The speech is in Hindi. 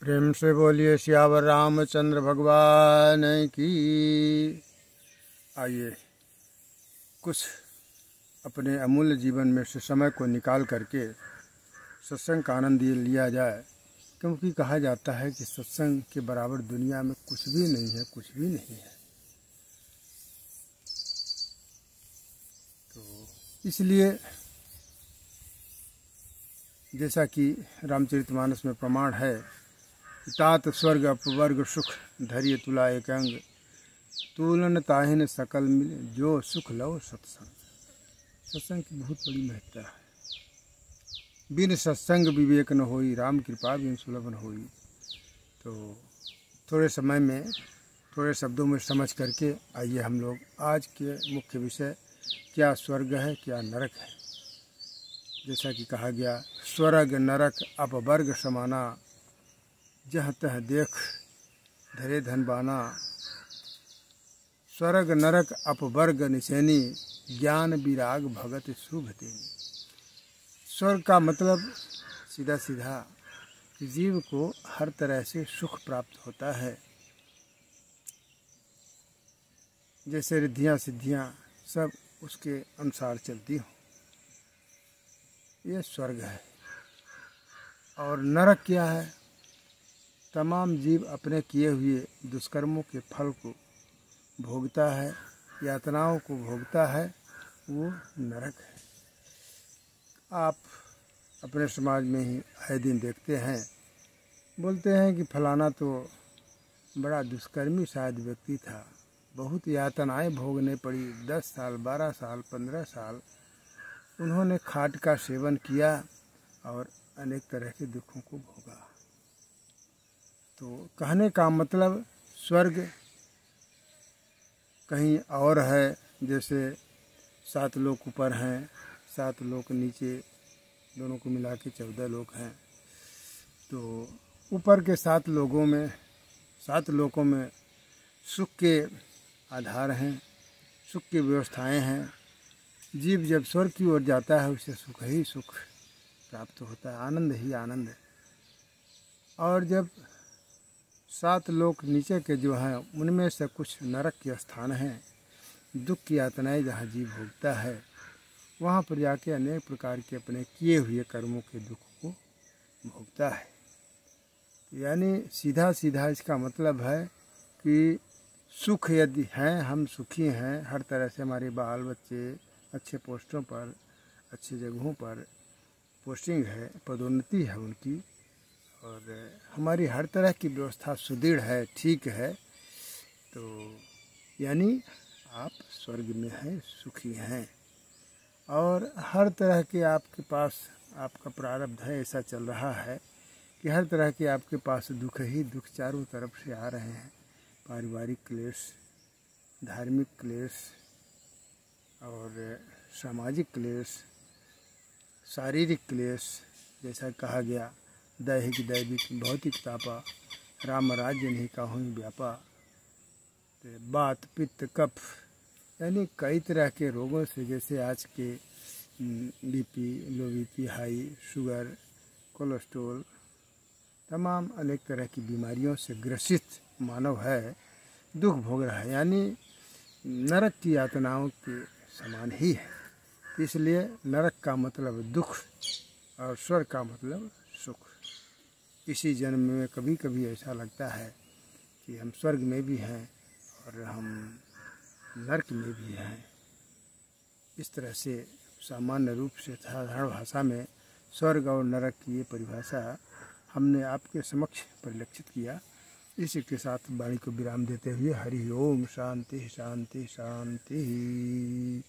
प्रेम से बोलिए सियावर रामचंद्र भगवान की। आइए कुछ अपने अमूल्य जीवन में से समय को निकाल करके सत्संग का आनंद लिया जाए, क्योंकि कहा जाता है कि सत्संग के बराबर दुनिया में कुछ भी नहीं है, कुछ भी नहीं है। तो इसलिए जैसा कि रामचरितमानस में प्रमाण है, तात स्वर्ग अपवर्ग सुख धैर्य तुला एक अंग, तुलन ताहिन सकल मिले जो सुख लो सत्संग। सत्संग की बहुत बड़ी महत्ता है। बिन सत्संग विवेक न होई, राम कृपा बिन सुलभ न होई। तो थोड़े समय में थोड़े शब्दों में समझ करके आइए हम लोग आज के मुख्य विषय, क्या स्वर्ग है क्या नरक है। जैसा कि कहा गया, स्वर्ग नरक अपवर्ग समाना, जहाँ तह देख धरे धनबाना। स्वर्ग नरक अपवर्ग निशैनी, ज्ञान विराग भगत शुभ देनी। स्वर्ग का मतलब सीधा सीधा जीव को हर तरह से सुख प्राप्त होता है, जैसे रिद्धियाँ सिद्धियाँ सब उसके अनुसार चलती हों, यह स्वर्ग है। और नरक क्या है? तमाम जीव अपने किए हुए दुष्कर्मों के फल को भोगता है, यातनाओं को भोगता है, वो नरक है। आप अपने समाज में ही आए दिन देखते हैं, बोलते हैं कि फलाना तो बड़ा दुष्कर्मी शायद व्यक्ति था, बहुत यातनाएं भोगने पड़ी, 10 साल 12 साल 15 साल उन्होंने खाट का सेवन किया और अनेक तरह के दुखों को भोगा। तो कहने का मतलब स्वर्ग कहीं और है, जैसे 7 लोक ऊपर हैं, 7 लोक नीचे, दोनों को मिला के 14 लोक हैं। तो ऊपर के 7 लोगों में, 7 लोकों में सुख के आधार हैं, सुख की व्यवस्थाएं हैं। जीव जब स्वर्ग की ओर जाता है उसे सुख ही सुख प्राप्त होता है, आनंद ही आनंद है। और जब 7 लोक नीचे के जो हैं उनमें से कुछ नरक के स्थान हैं, दुख की यातनाएं जहाँ जीव भोगता है, वहाँ पर जाके अनेक प्रकार के अपने किए हुए कर्मों के दुख को भोगता है। यानी सीधा सीधा इसका मतलब है कि सुख यदि हैं, हम सुखी हैं, हर तरह से हमारे बाल बच्चे अच्छे पोस्टों पर, अच्छी जगहों पर पोस्टिंग है, पदोन्नति है उनकी, और हमारी हर तरह की व्यवस्था सुदृढ़ है, ठीक है, तो यानी आप स्वर्ग में हैं, सुखी हैं। और हर तरह के आपके पास आपका प्रारब्ध है, ऐसा चल रहा है कि हर तरह के आपके पास दुख ही दुख चारों तरफ से आ रहे हैं। पारिवारिक क्लेश, धार्मिक क्लेश और सामाजिक क्लेश, शारीरिक क्लेश, जैसा कहा गया, दैहिक दैविक भौतिक तापा, राम राज्य नहीं काहूँ व्यापा। बात पित्त कफ, यानी कई तरह के रोगों से, जैसे आज के बीपी, लो बीपी, हाई शुगर, कोलेस्ट्रॉल, तमाम अनेक तरह की बीमारियों से ग्रसित मानव है, दुख भोग रहा है, यानी नरक की यातनाओं के समान ही है। इसलिए नरक का मतलब दुख और स्वर्ग का मतलब सुख। इसी जन्म में कभी कभी ऐसा लगता है कि हम स्वर्ग में भी हैं और हम नरक में भी हैं। इस तरह से सामान्य रूप से साधारण भाषा में स्वर्ग और नरक की ये परिभाषा हमने आपके समक्ष परिलक्षित किया। इसी के साथ वाणी को विराम देते हुए हरि ओम, शांति शांति शांति।